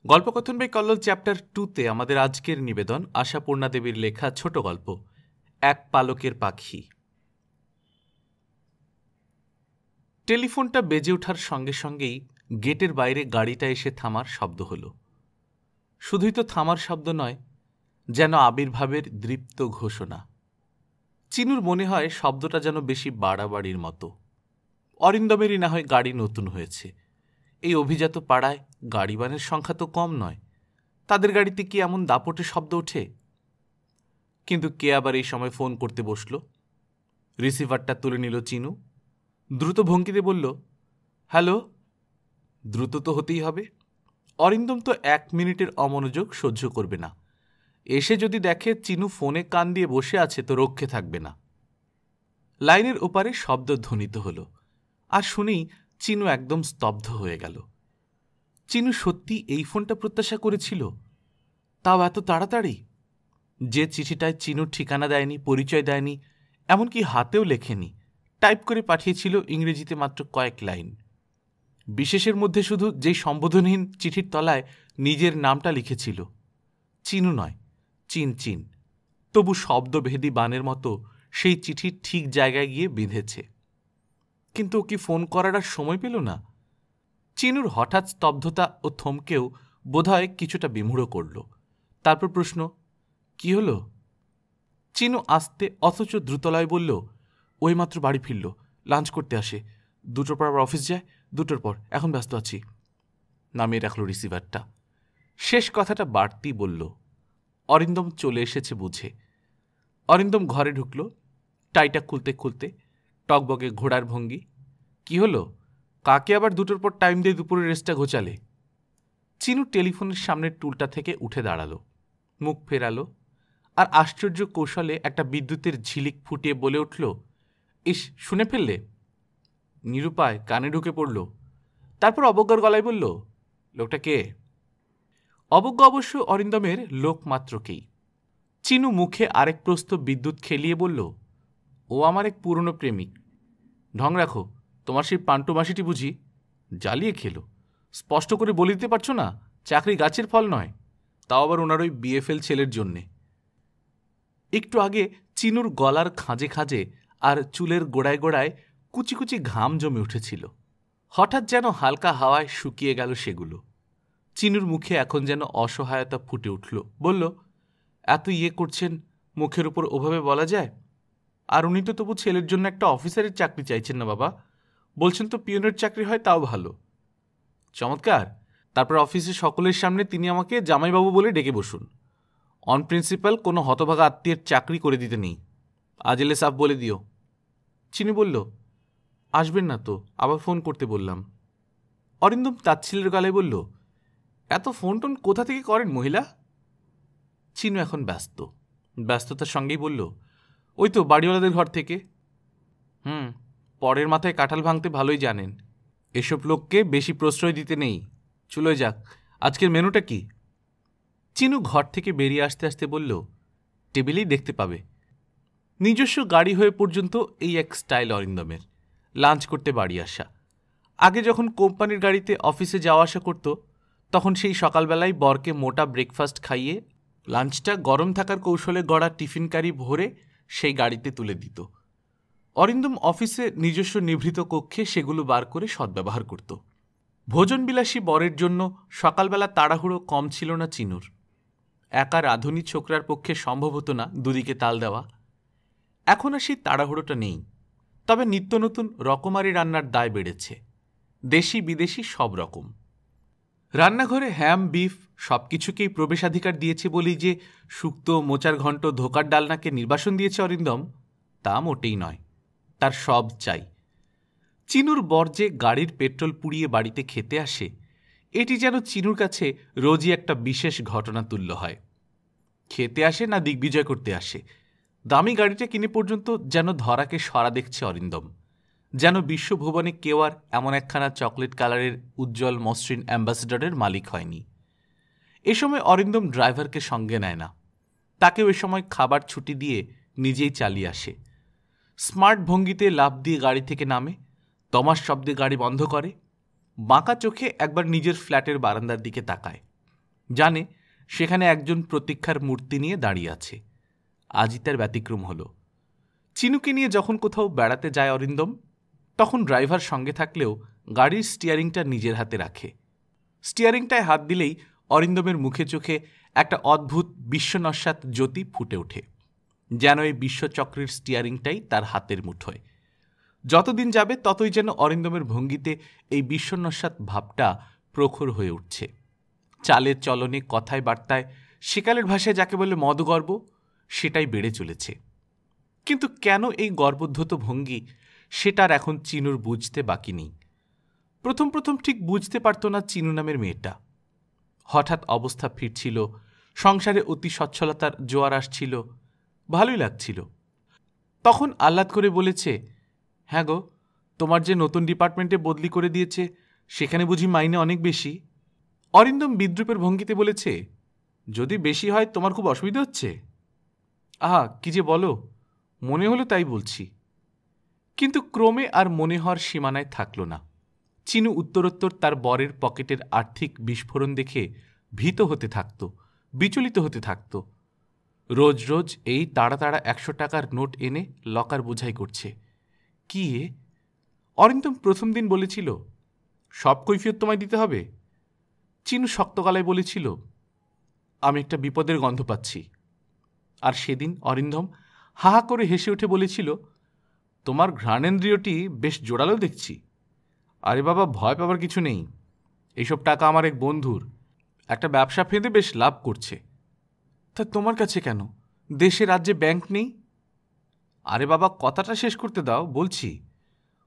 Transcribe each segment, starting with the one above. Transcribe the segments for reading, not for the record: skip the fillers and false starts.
গল্পকথন by Kallol chapter 2-তে আমাদের আজকের নিবেদন আশাপূর্ণা দেবীর লেখা ছোট গল্প এক পালকের পাখি। টেলিফোনটা বেজে ওঠার সঙ্গে সঙ্গেই গেটের বাইরে গাড়িটা এসে থামার শব্দ হলো। শুধুই তো থামার শব্দ নয়, যেন আবির্ভাবের দৃপ্ত ঘোষণা। চিনুর মনে হয় শব্দটা যেন বেশি বাড়াবাড়ির মতো। অরিন্দমেরই না হয় গাড়ি নতুন হয়েছে। এই অভিজাত পাড়ায় গাড়িবানের সংখ্যা তো কম নয়, তাদের গাড়িতে কি এমন দাপটে শব্দ ওঠে? কিন্তু কে আবার এই সময় ফোন করতে বসল? রিসিভারটা তুলে নিল চিনু, দ্রুত ভঙ্গিতে বলল, হ্যালো। দ্রুত তো হতেই হবে, অরিন্দম তো 1 মিনিটের অমনোযোগ সহ্য করবে না। এসে যদি দেখে চিনু ফোনে কান দিয়ে বসে আছে তো রক্ষে থাকবে না। লাইনের ওপারে শব্দ ধ্বনিত হল, আর শুনেই চিনু একদম স্তব্ধ হয়ে গেল। চিনু সত্যি এই ফোনটা প্রত্যাশা করেছিল, তাও এত তাড়াতাড়ি। যে চিঠিটায় চিনুর ঠিকানা দেয়নি, পরিচয় দেয়নি, এমনকি হাতেও লেখেনি, টাইপ করে পাঠিয়েছিল ইংরেজিতে মাত্র কয়েক লাইন। বিশেষের মধ্যে শুধু যেই সম্বোধনহীন চিঠির তলায় নিজের নামটা লিখেছিল, চিনু নয়, চিন চিন। তবু শব্দভেদী বানের মতো সেই চিঠি ঠিক জায়গায় গিয়ে বিঁধেছে। কিন্তু ও কি ফোন করার আর সময় পেল না? চিনুর হঠাৎ স্তব্ধতা ও থমকেও বোধহয় কিছুটা বিমূঢ় করল। তারপর প্রশ্ন, কি হলো? চিনু আস্তে অথচ দ্রুতলয় বলল, ওই মাত্র বাড়ি ফিরল, লাঞ্চ করতে আসে, 2টোর পর আবার অফিস যায়, 2টোর পর, এখন ব্যস্ত আছি। নামিয়ে রাখল রিসিভারটা। শেষ কথাটা বাড়তি বলল। অরিন্দম চলে এসেছে বুঝে। অরিন্দম ঘরে ঢুকল, টাইটা খুলতে খুলতে, টকবগে ঘোড়ার ভঙ্গি। কি হলো? কাকে আবার 2টোর পর টাইম দিয়ে দুপুরের রেস্টটা ঘোচালে? চিনু টেলিফোনের সামনের টুলটা থেকে উঠে দাঁড়ালো, মুখ ফেরালো, আর আশ্চর্য কৌশলে একটা বিদ্যুতের ঝিলিক ফুটিয়ে বলে উঠল, ইস, শুনে ফেললে? নিরুপায় কানে ঢুকে পড়ল। তারপর অবজ্ঞার গলায় বলল, লোকটা কে? অবজ্ঞা অবশ্য অরিন্দমের লোক মাত্রকেই। চিনু মুখে আরেক প্রস্থ বিদ্যুৎ খেলিয়ে বলল, ও আমার এক পুরনো প্রেমিক। ঢং রাখো, তোমার সেই পান্টু মাসিটি বুঝি জ্বালিয়ে খেলো। স্পষ্ট করে বলে দিতে পারছো না চাকরি গাছের ফল নয়, তাও আবার ওনার ওই বিএফএল ছেলের জন্যে। একটু আগে চিনুর গলার খাঁজে খাঁজে আর চুলের গোড়ায় গোড়ায় কুচি কুচি ঘাম জমে উঠেছিল। হঠাৎ যেন হালকা হাওয়ায় শুকিয়ে গেল সেগুলো। চিনুর মুখে এখন যেন অসহায়তা ফুটে উঠল। বলল, এত ইয়ে করছেন, মুখের উপর ওভাবে বলা যায়? আর উনি তো তবু ছেলের জন্য একটা অফিসারের চাকরি চাইছেন না বাবা, বলছেন তো পিয়নের চাকরি হয় তাও ভালো। চমৎকার। তারপর অফিসে সকলের সামনে তিনি আমাকে জামাইবাবু বলে ডেকে বসুন। অন প্রিন্সিপাল কোনো হতভাগা আত্মীয়ের চাকরি করে দিতে নেই, আজ এলে সাফ বলে দিও। চিনি বলল, আসবেন না তো, আবার ফোন করতে বললাম। অরিন্দম তাচ্ছিলের গলায় বলল, এত ফোন টোন কোথা থেকে করেন মহিলা? চিনু এখন ব্যস্ত, ব্যস্ততার সঙ্গেই বলল, ওই তো বাড়িওয়ালাদের ঘর থেকে। পরের মাথায় কাঁঠাল ভাঙতে ভালোই জানেন। এসব লোককে বেশি প্রশ্রয় দিতে নেই, চলে যাক। আজকের মেনুটা কি? চিনু ঘর থেকে বেরিয়ে আসতে আসতে বলল, টেবিলেই দেখতে পাবে। নিজস্ব গাড়ি হয়ে পর্যন্ত এই এক স্টাইল অরিন্দমের, লাঞ্চ করতে বাড়ি আসা। আগে যখন কোম্পানির গাড়িতে অফিসে যাওয়া আসা করত, তখন সেই সকালবেলায় বরকে মোটা ব্রেকফাস্ট খাইয়ে লাঞ্চটা গরম থাকার কৌশলে গড়া টিফিন কারি ভরে সেই গাড়িতে তুলে দিত। অরিন্দম অফিসে নিজস্ব নিভৃত কক্ষে সেগুলো বার করে সদ্ব্যবহার করত। ভোজনবিলাসী বরের জন্য সকালবেলা তাড়াহুড়ো কম ছিল না চিনুর। একা রাঁধুনি ছোকরার পক্ষে সম্ভব হতো না দুদিকে তাল দেওয়া। এখন আর সেই তাড়াহুড়োটা নেই, তবে নিত্য নতুন রকমারি রান্নার দায় বেড়েছে, দেশি বিদেশি সব রকম। রান্নাঘরে হ্যাম, বিফ সব কিছুকেই প্রবেশাধিকার দিয়েছে বলেই যে শুক্তো, মোচার ঘণ্ট, ধোকার ডালনাকে নির্বাসন দিয়েছে অরিন্দম, তা মোটেই নয়। তার সব চাই। চিনুর বর যে গাড়ির পেট্রোল পুড়িয়ে বাড়িতে খেতে আসে, এটি যেন চিনুর কাছে রোজই একটা বিশেষ ঘটনা তুল্য হয়। খেতে আসে না দিগ্বিজয় করতে আসে, দামি গাড়িটা কিনে পর্যন্ত যেন ধরাকে সরা দেখছে অরিন্দম, যেন বিশ্বভুবনে কেউ আর এমন একখানা চকলেট কালারের উজ্জ্বল মসৃণ অ্যাম্বাসেডরের মালিক হয়নি। এ সময় অরিন্দম ড্রাইভারকে সঙ্গে নেয় না, তাকেও এ সময় খাবার ছুটি দিয়ে নিজেই চালিয়ে আসে। স্মার্ট ভঙ্গিতে লাফ দিয়ে গাড়ি থেকে নামে, তমাস শব্দে গাড়ি বন্ধ করে, বাঁকা চোখে একবার নিজের ফ্ল্যাটের বারান্দার দিকে তাকায়। জানে সেখানে একজন প্রতীক্ষার মূর্তি নিয়ে দাঁড়িয়ে আছে। আজই তার ব্যতিক্রম হলো। চিনুকে নিয়ে যখন কোথাও বেড়াতে যায় অরিন্দম, তখন ড্রাইভার সঙ্গে থাকলেও গাড়ির স্টিয়ারিংটা নিজের হাতে রাখে। স্টিয়ারিংটায় হাত দিলেই অরিন্দমের মুখে চোখে একটা অদ্ভুত বিশ্বনস্যাৎ জ্যোতি ফুটে ওঠে, যেন এই বিশ্বচক্রের স্টিয়ারিংটাই তার হাতের মুঠোয়। যতদিন যাবে ততই যেন অরিন্দমের ভঙ্গিতে এই বিশ্বনস্যাৎ ভাবটা প্রখর হয়ে উঠছে। চালের চলনে, কথায় বার্তায়, সেকালের ভাষায় যাকে বলে মদগর্ব, সেটাই বেড়ে চলেছে। কিন্তু কেন এই গর্বোদ্ধত ভঙ্গি, সেটার এখন চিনুর বুঝতে বাকি নেই। প্রথম প্রথম ঠিক বুঝতে পারত না চিনু নামের মেয়েটা। হঠাৎ অবস্থা ফিরছিল, সংসারে অতি সচ্ছলতার জোয়ার আসছিল, ভালোই লাগছিল। তখন আহ্লাদ করে বলেছে, হ্যাঁ গো, তোমার যে নতুন ডিপার্টমেন্টে বদলি করে দিয়েছে, সেখানে বুঝি মাইনে অনেক বেশি? অরিন্দম বিদ্রুপের ভঙ্গিতে বলেছে, যদি বেশি হয় তোমার খুব অসুবিধা হচ্ছে? আহা, কি যে বলো, মনে হলো তাই বলছি। কিন্তু ক্রমে আর মনে হওয়ার সীমানায় থাকল না। চিনু উত্তরোত্তর তার বরের পকেটের আর্থিক বিস্ফোরণ দেখে ভীত হতে থাকত, বিচলিত হতে থাকত। রোজ রোজ এই তাড়া তাড়া 100 টাকার নোট এনে লকার বোঝাই করছে। কি এ? অরিন্দম প্রথম দিন বলেছিল, সব কৈফিয়ত তোমায় দিতে হবে? চিনু শক্ত গলায় বলেছিল, আমি একটা বিপদের গন্ধ পাচ্ছি। আর সেদিন অরিন্দম হাহা করে হেসে উঠে বলেছিল, তোমার ঘ্রাণেন্দ্রিয়টি বেশ জোরালো দেখছি। আরে বাবা, ভয় পাবার কিছু নেই। এইসব টাকা আমার এক বন্ধুর, একটা ব্যবসা ফেঁদে বেশ লাভ করছে। তা তোমার কাছে কেন? দেশে রাজ্যে ব্যাংক নেই? আরে বাবা, কথাটা শেষ করতে দাও, বলছি।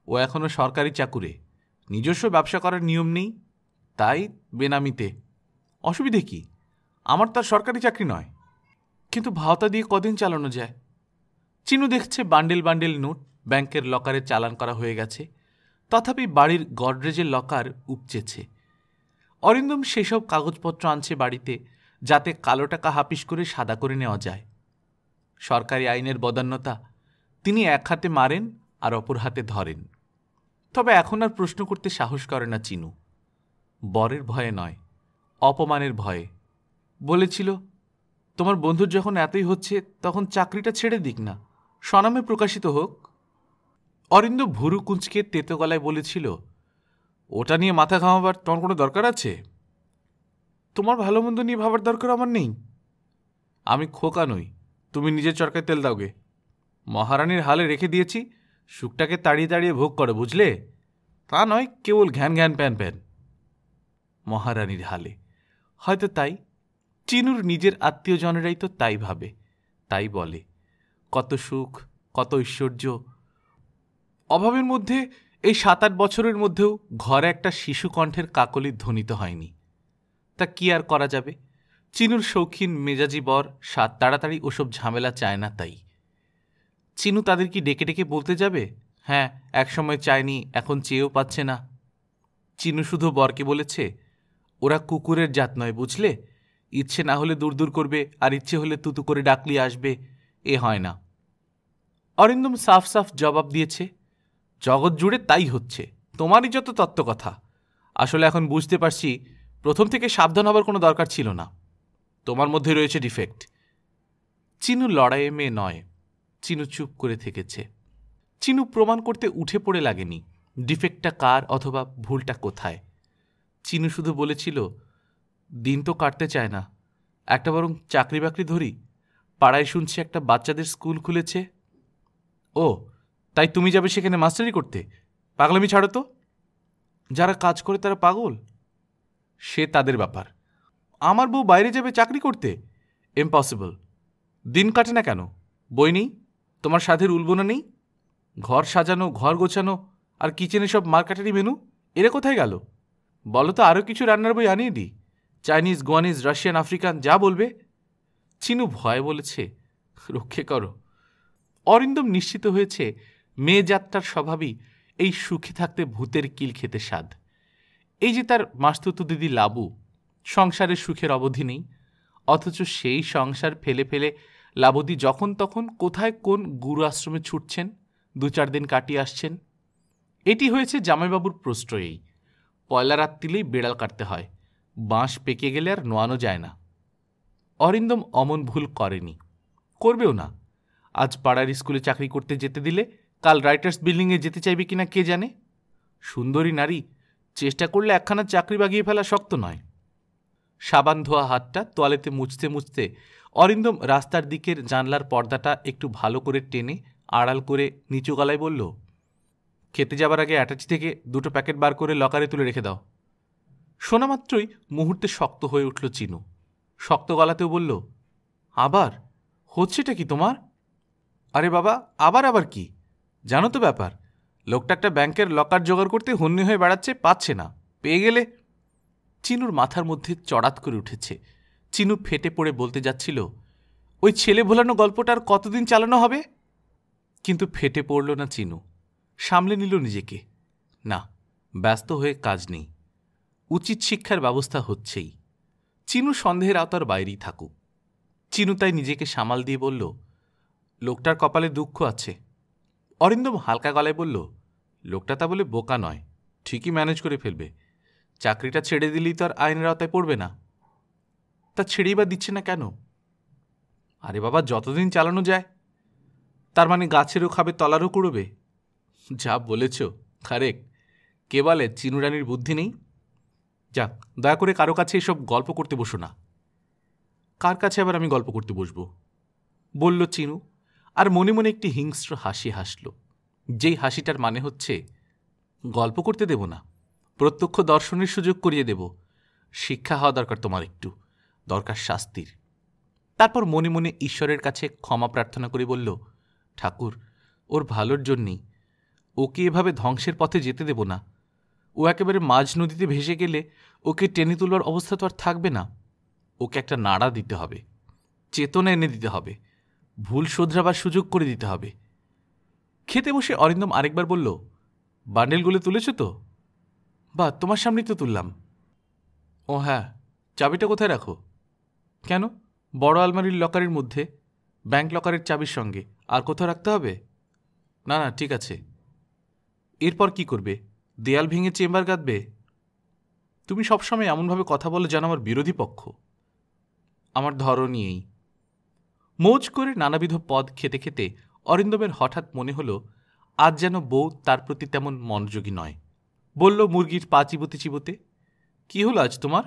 ও এখনো সরকারি চাকুরে, নিজস্ব ব্যবসা করার নিয়ম নেই, তাই বেনামিতে। অসুবিধে কি? আমার তার সরকারি চাকরি নয়। কিন্তু ভাওতা দিয়ে কদিন চালানো যায়? চিনু দেখছে বান্ডেল বান্ডেল নোট ব্যাংকের লকারে চালান করা হয়ে গেছে, তথাপি বাড়ির গডরেজের লকার উপচেছে। অরিন্দম সেসব কাগজপত্র আনছে বাড়িতে, যাতে কালো টাকা হাপিস করে সাদা করে নেওয়া যায়। সরকারি আইনের বদান্যতা তিনি এক হাতে মারেন আর অপর হাতে ধরেন। তবে এখন আর প্রশ্ন করতে সাহস করে না চিনু। বরের ভয়ে নয়, অপমানের ভয়ে। বলেছিল, তোমার বন্ধুর যখন এতই হচ্ছে, তখন চাকরিটা ছেড়ে দিক না, স্বনামে প্রকাশিত হোক। অরিন্দম ভুরু কুঁচকে তেতো গলায় বলেছিল, ওটা নিয়ে মাথা ঘামাবার তোমার কোনো দরকার আছে? তোমার ভালো মন্দ নিয়ে ভাবার দরকার আমার নেই। আমি খোকা নই, তুমি নিজের চরকায় তেল দাওগে। মহারানীর হালে রেখে দিয়েছি, সুখটাকে তাড়িয়ে তাড়িয়ে ভোগ করো, বুঝলে? তা নয় কেবল ঘ্যান ঘ্যান প্যান প্যান। মহারানীর হালে, হয়তো তাই। চিনুর নিজের আত্মীয়জনেরাই তো তাই ভাবে, তাই বলে। কত সুখ, কত ঐশ্বর্য। অভাবের মধ্যে এই 7-8 বছরের মধ্যেও ঘরে একটা শিশু কণ্ঠের কাকলি ধ্বনিত হয়নি। তা কি আর করা যাবে? চিনুর শৌখিন মেজাজি বর তাড়াতাড়ি ওসব ঝামেলা চায় না। তাই চিনু তাদের কি ডেকে ডেকে বলতে যাবে, হ্যাঁ একসময় চায়নি, এখন চেয়েও পাচ্ছে না? চিনু শুধু বরকে বলেছে, ওরা কুকুরের জাত নয়, বুঝলে? ইচ্ছে না হলে দূর দূর করবে, আর ইচ্ছে হলে তুতু করে ডাকলি আসবে, এ হয় না। অরিন্দম সাফ সাফ জবাব দিয়েছে, জগৎ জুড়ে তাই হচ্ছে, তোমারই যত তত্ত্ব কথা। আসলে এখন বুঝতে পারছি, প্রথম থেকে সাবধান হবার কোনো দরকার ছিল না। তোমার মধ্যে রয়েছে ডিফেক্ট। চিনু লড়াইয়ে মেয়ে নয়। চিনু চুপ করে থেকেছে। চিনু প্রমাণ করতে উঠে পড়ে লাগেনি ডিফেক্টটা কার অথবা ভুলটা কোথায়। চিনু শুধু বলেছিল, দিন তো কাটতে চায় না, একটা বরং চাকরি বাকরি ধরি। পাড়ায় শুনছি একটা বাচ্চাদের স্কুল খুলেছে। ও, তাই তুমি যাবে সেখানে মাস্টারি করতে? পাগলামি ছাড়ো তো। যারা কাজ করে তারা পাগল, সে তাদের ব্যাপার। আমার বউ বাইরে যাবে চাকরি করতে? ইম্পসিবল। দিন কাটে না কেন? বই নেই? তোমার সাধের উলবোনা নেই? ঘর সাজানো, ঘর গোছানো, আর কিচেনে সব মার্কেটারি মেনু, এরা কোথায় গেল? বলো তো, আরও কিছু রান্নার বই আনিয়ে দিই, চাইনিজ, গোয়ানিজ, রাশিয়ান, আফ্রিকান, যা বলবে। চিনু ভয়ে বলেছে, রক্ষে করো। অরিন্দম নিশ্চিত হয়েছে মেয়ে যাত্রার স্বভাবই এই সুখে থাকতে ভূতের কিল খেতে স্বাদ। এই যে তার মাস্তুতো দিদি লাবু, সংসারের সুখের অবধি নেই, অথচ সেই সংসার ফেলে ফেলে লাবদি যখন তখন কোথায় কোন গুরু আশ্রমে ছুটছেন, 2-4 দিন কাটিয়ে আসছেন। এটি হয়েছে জামাইবাবুর প্রশ্রয়েই। পয়লা রাত্রিলেই বেড়াল কাটতে হয়, বাঁশ পেকে গেলে আর নোয়ানো যায় না। অরিন্দম অমন ভুল করেনি, করবেও না। আজ পাড়ার স্কুলে চাকরি করতে যেতে দিলে কাল রাইটার্স বিল্ডিংয়ে যেতে চাইবে কিনা কে জানে। সুন্দরী নারী, চেষ্টা করলে একখানা চাকরি বাগিয়ে ফেলা শক্ত নয়। সাবান ধোয়া হাতটা তোয়ালেতে মুছতে মুছতে অরিন্দম রাস্তার দিকের জানলার পর্দাটা একটু ভালো করে টেনে আড়াল করে নিচু গলায় বলল, খেতে যাবার আগে অ্যাটাচি থেকে 2টো প্যাকেট বার করে লকারে তুলে রেখে দাও। শোনা মাত্রই মুহূর্তে শক্ত হয়ে উঠল চিনু। শক্ত গলাতেও বলল, আবার? হচ্ছেটা কি তোমার? আরে বাবা, আবার আবার কি? জানো তো ব্যাপার, লোকটা একটা ব্যাংকের লকার জোগাড় করতে হন্যি হয়ে বেড়াচ্ছে, পাচ্ছে না, পেয়ে গেলে। চিনুর মাথার মধ্যে চড়াত করে উঠেছে। চিনু ফেটে পড়ে বলতে যাচ্ছিল, ওই ছেলে ভোলানো গল্পটা আর কতদিন চালানো হবে? কিন্তু ফেটে পড়ল না চিনু, সামলে নিল নিজেকে। না, ব্যস্ত হয়ে কাজ নেই, উচিত শিক্ষার ব্যবস্থা হচ্ছেই। চিনু সন্দেহের আওতার বাইরেই থাকুক। চিনু তাই নিজেকে সামাল দিয়ে বলল, লোকটার কপালে দুঃখ আছে। অরিন্দম হালকা গলায় বলল, লোকটা তা বলে বোকা নয়, ঠিকই ম্যানেজ করে ফেলবে। চাকরিটা ছেড়ে দিলেই তো আর আইনের আওতায় পড়বে না। তা ছেড়েই বা দিচ্ছে না কেন? আরে বাবা, যতদিন চালানো যায়। তার মানে গাছেরও খাবে, তলারও কুড়োবে? যা বলেছ, কারেক্ট। কে বলে চিনুরানির বুদ্ধি নেই? যাক, দয়া করে কারো কাছে এসব গল্প করতে বসো না। কার কাছে আবার আমি গল্প করতে বসবো? বলল চিনু, আর মনে মনে একটি হিংস্র হাসি হাসল, যেই হাসিটার মানে হচ্ছে, গল্প করতে দেব না, প্রত্যক্ষ দর্শনের সুযোগ করিয়ে দেব। শিক্ষা হওয়া দরকার তোমার, একটু দরকার শাস্তির। তারপর মনে মনে ঈশ্বরের কাছে ক্ষমা প্রার্থনা করে বলল, ঠাকুর, ওর ভালোর জন্যেই, ওকে এভাবে ধ্বংসের পথে যেতে দেব না। ও একেবারে মাঝ নদীতে ভেসে গেলে ওকে টেনে তুলবার অবস্থা তো আর থাকবে না। ওকে একটা নাড়া দিতে হবে, চেতনা এনে দিতে হবে, ভুল শোধরাবার সুযোগ করে দিতে হবে। খেতে বসে অরিন্দম আরেকবার বলল, বান্ডেলগুলো তুলেছ তো? বা, তোমার সামনেই তো তুললাম। ও হ্যাঁ, চাবিটা কোথায় রাখো? কেন, বড় আলমারির লকারের মধ্যে, ব্যাংক লকারের চাবির সঙ্গে। আর কোথাও রাখতে হবে? না না, ঠিক আছে। এরপর কি করবে? দেয়াল ভেঙে চেম্বার গাঁথবে? তুমি সবসময় এমনভাবে কথা বলো যেন আমার বিরোধী পক্ষ। আমার ধরনই এই। মৌজ করে নানাবিধ পদ খেতে খেতে অরিন্দমের হঠাৎ মনে হল, আজ যেন বউ তার প্রতি তেমন মনোযোগী নয়। বলল মুরগির পা চিবোতে চিবোতে, কি হলো আজ তোমার?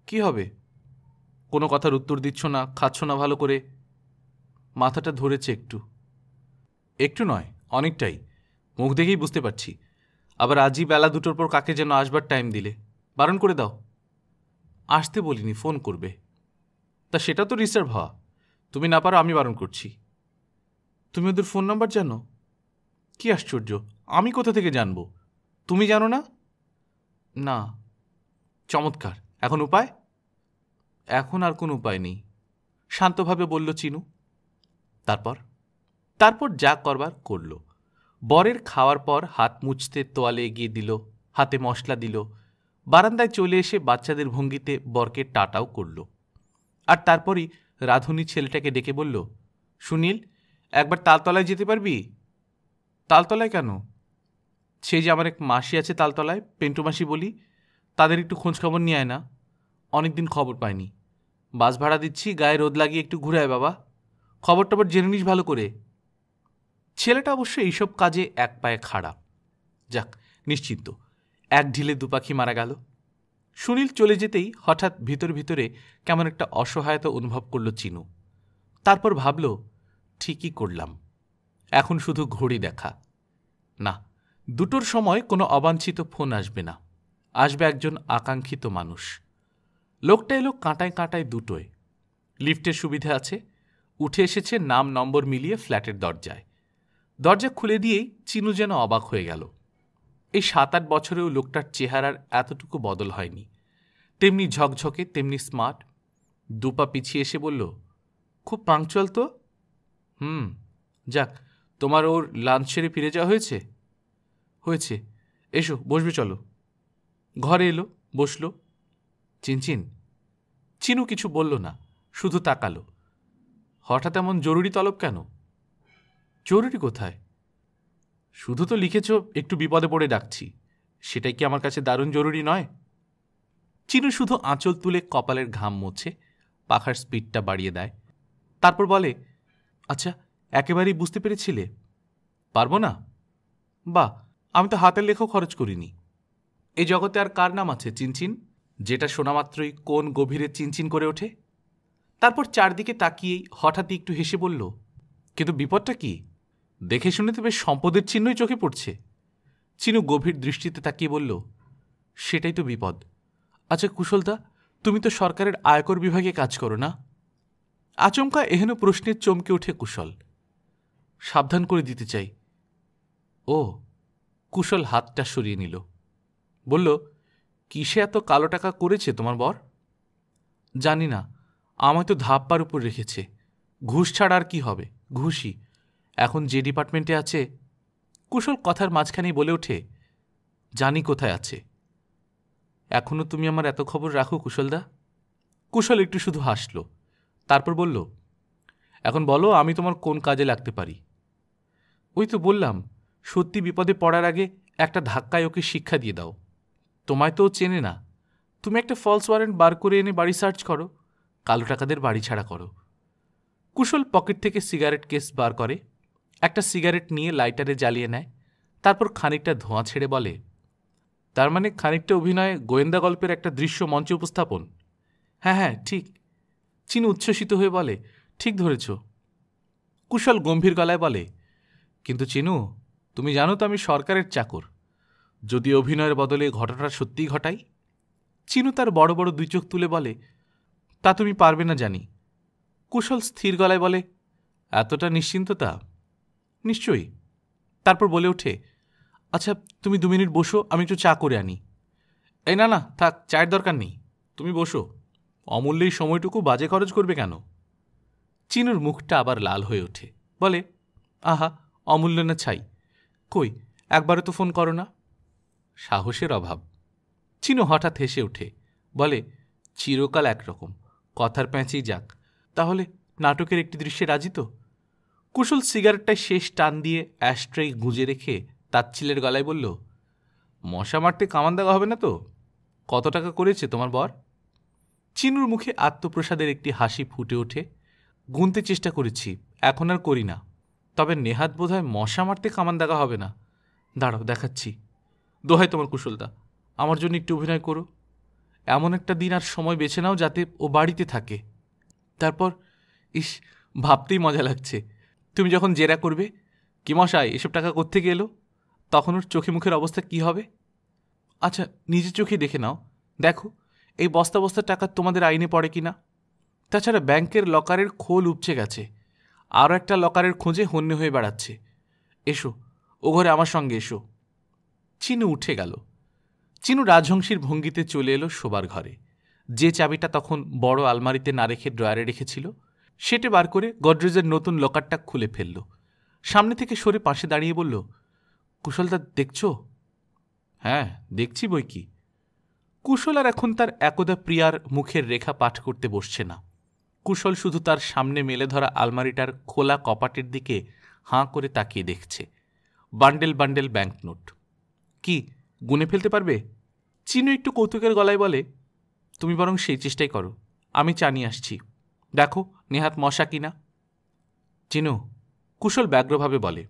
কি হবে? কোনো কথার উত্তর দিচ্ছ না, খাচ্ছ না ভালো করে। মাথাটা ধরেছে একটু। একটু নয়, অনেকটাই, মুখ দেখেই বুঝতে পারছি। আবার আজই বেলা 2টোর পর কাকে যেন আসবার টাইম দিলে, বারণ করে দাও। আসতে বলিনি, ফোন করবে। তা সেটা তো রিসার্ভ হওয়া, তুমি না পারো, আমি বারণ করছি। তুমি ওদের ফোন নাম্বার জানো? কি আশ্চর্য, আমি কোথা থেকে জানবো? তুমি জানো না? না। চমৎকার, এখন উপায়? এখন আর কোনো উপায় নেই, শান্তভাবে বলল চিনু। তারপর যা করবার করল। বরের খাওয়ার পর হাত মুছতে তোয়ালে এগিয়ে দিল, হাতে মশলা দিল, বারান্দায় চলে এসে বাচ্চাদের ভঙ্গিতে বরকে টাটাও করল। আর তারপরই রাধুনী ছেলেটাকে ডেকে বলল, সুনীল, একবার তালতলায় যেতে পারবি? তালতলায় কেন? সেই যে আমার এক মাসি আছে তালতলায়, পেন্টু মাসি বলি, তাদের একটু খোঁজখবর নিয়ে আয় না, অনেকদিন খবর পাইনি। বাস ভাড়া দিচ্ছি, গায়ে রোদ লাগিয়ে একটু ঘুরে আয় বাবা, খবর টবর জেনে নিস ভালো করে। ছেলেটা অবশ্য এইসব কাজে এক পায়ে খাড়া। যাক, নিশ্চিন্ত, এক ঢিলে দুপাখি মারা গেল। সুনীল চলে যেতেই হঠাৎ ভিতরে ভিতরে কেমন একটা অসহায়তা অনুভব করল চিনু। তারপর ভাবল, ঠিকই করলাম, এখন শুধু ঘড়ি দেখা। না, 2টোর সময় কোনো অবাঞ্ছিত ফোন আসবে না, আসবে একজন আকাঙ্ক্ষিত মানুষ। লোকটা এলো কাঁটায় কাঁটায় 2টোয়, লিফটের সুবিধা আছে, উঠে এসেছে নাম নম্বর মিলিয়ে ফ্ল্যাটের দরজায়। দরজা খুলে দিয়েই চিনু যেন অবাক হয়ে গেল। এই 7-8 বছরেও লোকটার চেহারার এতটুকু বদল হয়নি, তেমনি ঝকঝকে, তেমনি স্মার্ট। 2 পা পিছিয়ে এসে বলল, খুব পাংচুয়াল তো। যাক, তোমার ওর লাঞ্চ সেরে ফিরে যাওয়া হয়েছে? হয়েছে, এসো বসবে, চলো। ঘরে এলো, বসল। চিনচিন। চিনু কিছু বলল না, শুধু তাকালো। হঠাৎ এমন জরুরি তলব কেন? জরুরি কোথায়? শুধু তো লিখেছ একটু বিপদে পড়ে ডাকছি, সেটাই কি আমার কাছে দারুণ জরুরি নয়? চিনু শুধু আঁচল তুলে কপালের ঘাম মোছে, পাখার স্পিডটা বাড়িয়ে দেয়। তারপর বলে, আচ্ছা, একেবারেই বুঝতে পেরেছিলে? পারবো না? বাহ, আমি তো হাতের লেখাও খরচ করিনি। এই জগতে আর কার নাম আছে চিনচিন, যেটা শোনা মাত্রই কোন গভীরে চিনচিন করে ওঠে? তারপর চারদিকে তাকিয়েই হঠাৎই একটু হেসে বলল, কিন্তু বিপদটা কি? দেখে শুনে তো বেশ সম্পদের চিহ্নই চোখে পড়ছে। চিনু গভীর দৃষ্টিতে তাকিয়ে বলল, সেটাই তো বিপদ। আচ্ছা কুশলদা, তুমি তো সরকারের আয়কর বিভাগে কাজ করো না? আচমকা এহেন প্রশ্নের চমকে ওঠে কুশল। সাবধান করে দিতে চাই। ও, কুশল হাতটা সরিয়ে নিল। বলল, কিসে এত কালো টাকা করেছে তোমার বর? জানি না, আমায় তো ধাপ্পার উপর রেখেছে। ঘুষ ছাড়া আর কি হবে, ঘুষই। এখন যে ডিপার্টমেন্টে আছে। কুশল কথার মাঝখানেই বলে ওঠে, জানি কোথায় আছে। এখনো তুমি আমার এত খবর রাখো কুশলদা? কুশল একটু শুধু হাসল, তারপর বলল, এখন বলো আমি তোমার কোন কাজে লাগতে পারি? ওই তো বললাম, সত্যি বিপদে পড়ার আগে একটা ধাক্কায় ওকে শিক্ষা দিয়ে দাও। তোমায় তো চেনে না, তুমি একটা ফলস ওয়ারেন্ট বার করে এনে বাড়ি সার্চ করো, কালো টাকাদের বাড়ি ছাড়া করো। কুশল পকেট থেকে সিগারেট কেস বার করে, একটা সিগারেট নিয়ে লাইটারে জ্বালিয়ে নেয়, তারপর খানিকটা ধোঁয়া ছেড়ে বলে, তার মানে খানিকটা অভিনয়ে গোয়েন্দা গল্পের একটা দৃশ্য মঞ্চে উপস্থাপন? হ্যাঁ হ্যাঁ, ঠিক। চিনু উচ্ছ্বসিত হয়ে বলে, ঠিক ধরেছ। কুশল গম্ভীর গলায় বলে, কিন্তু চিনু, তুমি জানো তো আমি সরকারের চাকর। যদি অভিনয়ের বদলে ঘটনাটা সত্যিই ঘটাই? চিনু তার বড় বড় দুই চোখ তুলে বলে, তা তুমি পারবে না জানি। কুশল স্থির গলায় বলে, এতটা নিশ্চিন্ততা? নিশ্চয়ই। তারপর বলে ওঠে, আচ্ছা তুমি 2 মিনিট বসো, আমি একটু চা করে আনি। এই না না, থাক, চায়ের দরকার নেই, তুমি বসো। অমূল্য এই সময়টুকু বাজে খরচ করবে কেন? চিনুর মুখটা আবার লাল হয়ে ওঠে, বলে, আহা, অমূল্য না ছাই, কই একবারও তো ফোন করো না। সাহসের অভাব। চিনু হঠাৎ হেসে ওঠে, বলে, চিরকাল একরকম, কথার প্যাঁচেই যাক। তাহলে নাটকের একটি দৃশ্যে রাজি তো? কুশল সিগারেটটায় শেষ টান দিয়ে অ্যাশট্রে গুঁজে রেখে তাচ্ছিলের গলায় বলল, মশা মারতে কামান দেওয়া হবে না তো? কত টাকা করেছে তোমার বর? চিনুর মুখে আত্মপ্রসাদের একটি হাসি ফুটে ওঠে। গুনতে চেষ্টা করেছি, এখন আর করি না। তবে নেহাত বোধহয় মশা মারতে কামান দেওয়া হবে না। দাঁড়াও, দেখাচ্ছি। দোহাই তোমার কুশলদা, আমার জন্য একটু অভিনয় করো। এমন একটা দিন আর সময় বেছে নাও যাতে ও বাড়িতে থাকে। তারপর, ইস, ভাবতেই মজা লাগছে, তুমি যখন জেরা করবে, কি মশাই এসব টাকা কোত্থেকে এলো, তখন ওর চোখে মুখের অবস্থা কি হবে? আচ্ছা, নিজের চোখে দেখে নাও, দেখো এই বস্তা বস্তা টাকা তোমাদের আইনে পড়ে কি না। তাছাড়া ব্যাংকের লকারের খোল উপচে গেছে, আরও একটা লকারের খোঁজে হন্যে হয়ে বেড়াচ্ছে। এসো, ও ঘরে আমার সঙ্গে এসো। চিনু উঠে গেল। চিনু রাজহংসীর ভঙ্গিতে চলে এলো শোবার ঘরে। যে চাবিটা তখন বড় আলমারিতে না রেখে ড্রয়ারে রেখেছিল, সেটে বার করে গডরেজের নতুন লকারটা খুলে ফেলল। সামনে থেকে সরে পাশে দাঁড়িয়ে বলল, কুশলদা দেখছো? হ্যাঁ, দেখছি বই কি। কুশল আর এখন তার একদা প্রিয়ার মুখের রেখা পাঠ করতে বসছে না। কুশল শুধু তার সামনে মেলে ধরা আলমারিটার খোলা কপাটের দিকে হাঁ করে তাকিয়ে দেখছে। Bundle bundle banknote. কি গুনে ফেলতে পারবে? চিনু একটু কৌতুকের গলায় বলে, তুমি বরং সেই চেষ্টাই করো, আমি চা নিয়ে আসছি, দেখো নেহাত মশা কিনা। চিনু, কুশল ব্যগ্রভাবে বলে,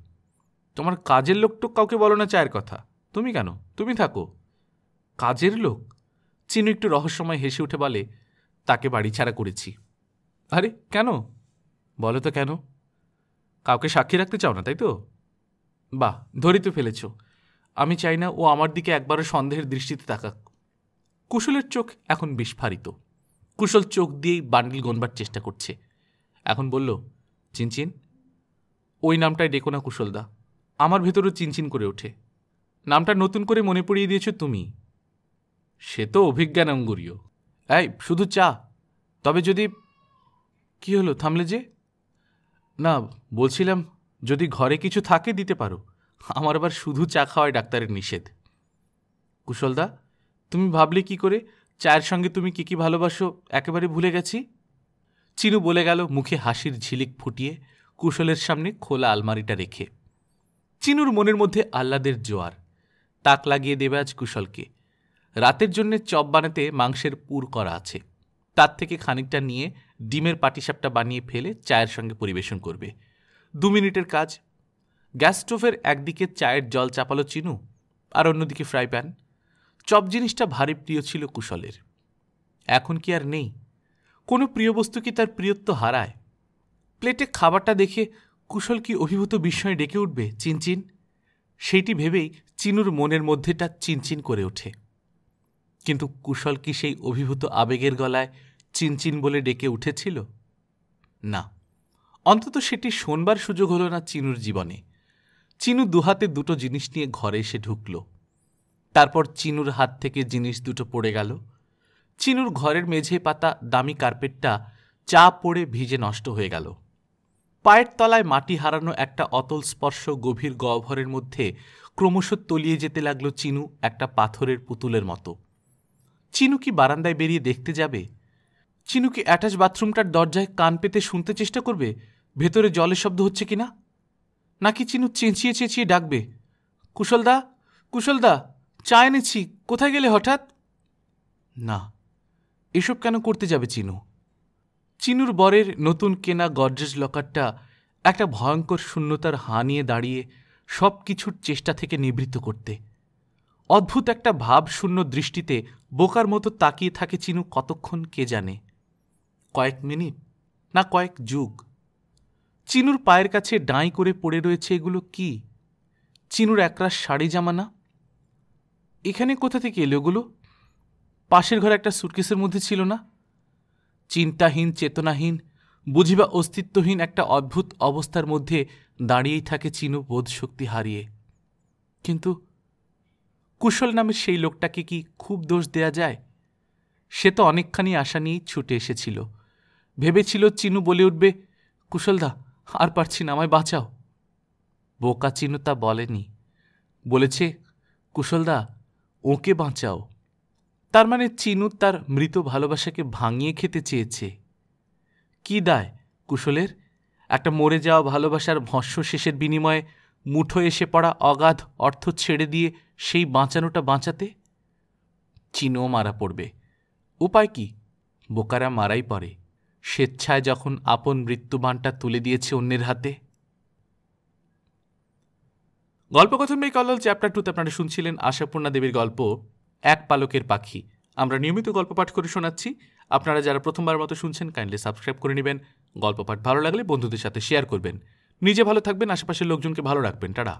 তোমার কাজের লোক তো কাউকে বলো না চায়ের কথা। তুমি কেন, তুমি থাকো। কাজের লোক? চিনু একটু রহস্যময় হেসে উঠে বলে, তাকে বাড়ি ছাড়া করেছি। আরে কেন? বলো তো কেন? কাউকে সাক্ষী রাখতে চাও না, তাই তো? বাহ, ধরেই তো ফেলেছ। আমি চাই না ও আমার দিকে একবারও সন্দেহের দৃষ্টিতে তাকাক। কুশলের চোখ এখন বিস্ফারিত। কুশল চোখ দিয়েই বান্ডিল গোনবার চেষ্টা করছে। এখন বলল, চিনচিন? ওই নামটাই ডেকো না কুশলদা, আমার ভেতরও চিনচিন করে ওঠে। নামটা নতুন করে মনে পড়িয়ে দিয়েছ তুমি। সে তো অভিজ্ঞানাঙ্গুরীয়। এই শুধু চা? তবে যদি... কি হলো, থামলে যে? না, বলছিলাম যদি ঘরে কিছু থাকে দিতে পারো, আমার আবার শুধু চা খাওয়ায় ডাক্তারের নিষেধ। কুশলদা, তুমি ভাবলে কি করে চায়ের সঙ্গে তুমি কি কি ভালোবাসো একেবারে ভুলে গেছি? চিনু বলে গেল মুখে হাসির ঝিলিক ফুটিয়ে, কুশলের সামনে খোলা আলমারিটা রেখে। চিনুর মনের মধ্যে আহ্লাদের জোয়ার। তাক লাগিয়ে দেবে আজ কুশলকে। রাতের জন্য চপ বানাতে মাংসের পুর করা আছে, তার থেকে খানিকটা নিয়ে ডিমের পাটিসাপটা বানিয়ে ফেলে চায়ের সঙ্গে পরিবেশন করবে। 2 মিনিটের কাজ। গ্যাস স্টোভের একদিকে চায়ের জল চাপালো চিনু, আর অন্যদিকে ফ্রাই প্যান। চপ জিনিসটা ভারী প্রিয় ছিল কুশলের। এখন কি আর নেই? কোনো প্রিয় বস্তু কি তার প্রিয়ত্ব হারায়? প্লেটে খাবারটা দেখে কুশল কি অভিভূত বিস্ময়ে ডেকে উঠবে, চিনচিন? সেইটি ভেবেই চিনুর মনের মধ্যেটা চিনচিন করে ওঠে। কিন্তু কুশল কি সেই অভিভূত আবেগের গলায় চিনচিন বলে ডেকে উঠেছিল? না, অন্তত সেটি শোনবার সুযোগ হল না চিনুর জীবনে। চিনু দুহাতে দুটো জিনিস নিয়ে ঘরে এসে ঢুকল। তারপর চিনুর হাত থেকে জিনিস দুটো পড়ে গেল। চিনুর ঘরের মেঝে পাতা দামি কার্পেটটা চা পড়ে ভিজে নষ্ট হয়ে গেল। পায়ের তলায় মাটি হারানো একটা অতল স্পর্শ গভীর গহ্বরের মধ্যে ক্রমশ তলিয়ে যেতে লাগলো চিনু একটা পাথরের পুতুলের মতো। চিনু কি বারান্দায় বেরিয়ে দেখতে যাবে? চিনু কি অ্যাটাচ বাথরুমটার দরজায় কান পেতে শুনতে চেষ্টা করবে ভেতরে জলের শব্দ হচ্ছে কিনা? নাকি চিনু চেঁচিয়ে চেঁচিয়ে ডাকবে, কুশলদা, কুশলদা, চা এনেছি, কোথায় গেলে হঠাৎ? না, এসব কেন করতে যাবে চিনু? চিনুর বরের নতুন কেনা গডরেজ লকারটা একটা ভয়ঙ্কর শূন্যতার হাঁ নিয়ে দাঁড়িয়ে সব কিছুর চেষ্টা থেকে নিবৃত্ত করতে। অদ্ভুত একটা ভাবশূন্য দৃষ্টিতে বোকার মতো তাকিয়ে থাকে চিনু কতক্ষণ কে জানে। কয়েক মিনিট, না কয়েক যুগ। চিনুর পায়ের কাছে ডাঁই করে পড়ে রয়েছে এগুলো কি? চিনুর একরাশ শাড়ি জামা না? এখানে কোথা থেকে এলো ওগুলো? পাশের ঘরে একটা সুটকেসের মধ্যে ছিল না? চিন্তাহীন, চেতনাহীন, বুঝিবা অস্তিত্বহীন একটা অদ্ভুত অবস্থার মধ্যে দাঁড়িয়েই থাকে চিনু বোধশক্তি হারিয়ে। কিন্তু কুশল নামের সেই লোকটাকে কি খুব দোষ দেয়া যায়? সে তো অনেকখানি আশা নিয়েই ছুটে এসেছিল। ভেবেছিল চিনু বলে উঠবে, কুশলদা, আর পারছি না, আমায় বাঁচাও। বোকা চিনু তা বলেনি। বলেছে, কুশলদা, ওকে বাঁচাও। তার মানে চিনু তার মৃত ভালোবাসাকে ভাঙিয়ে খেতে চেয়েছে। কি দায় কুশলের একটা মরে যাওয়া ভালোবাসার ভস্ম শেষের বিনিময়ে মুঠো এসে পড়া অগাধ অর্থ ছেড়ে দিয়ে সেই বাঁচানোটা বাঁচাতে? চিনুও মারা পড়বে। উপায় কি? বোকারা মারাই পড়ে, স্বেচ্ছায় যখন আপন মৃত্যুবাণটা তুলে দিয়েছে অন্যের হাতে। গল্পকথন বাই কল্লোল চ্যাপ্টার 2 আপনারা শুনছিলেন আশাপূর্ণা দেবীর গল্প এক পালকের পাখি। আমরা নিয়মিত গল্প পাঠ করে শোনাচ্ছি। আপনারা যারা প্রথমবার মতো শুনছেন কাইন্ডলি সাবস্ক্রাইব করে নেবেন। গল্প পাঠ ভালো লাগলে বন্ধুদের সাথে শেয়ার করবেন। নিজে ভালো থাকবেন, আশেপাশের লোকজনকে ভালো রাখবেন। টাটা।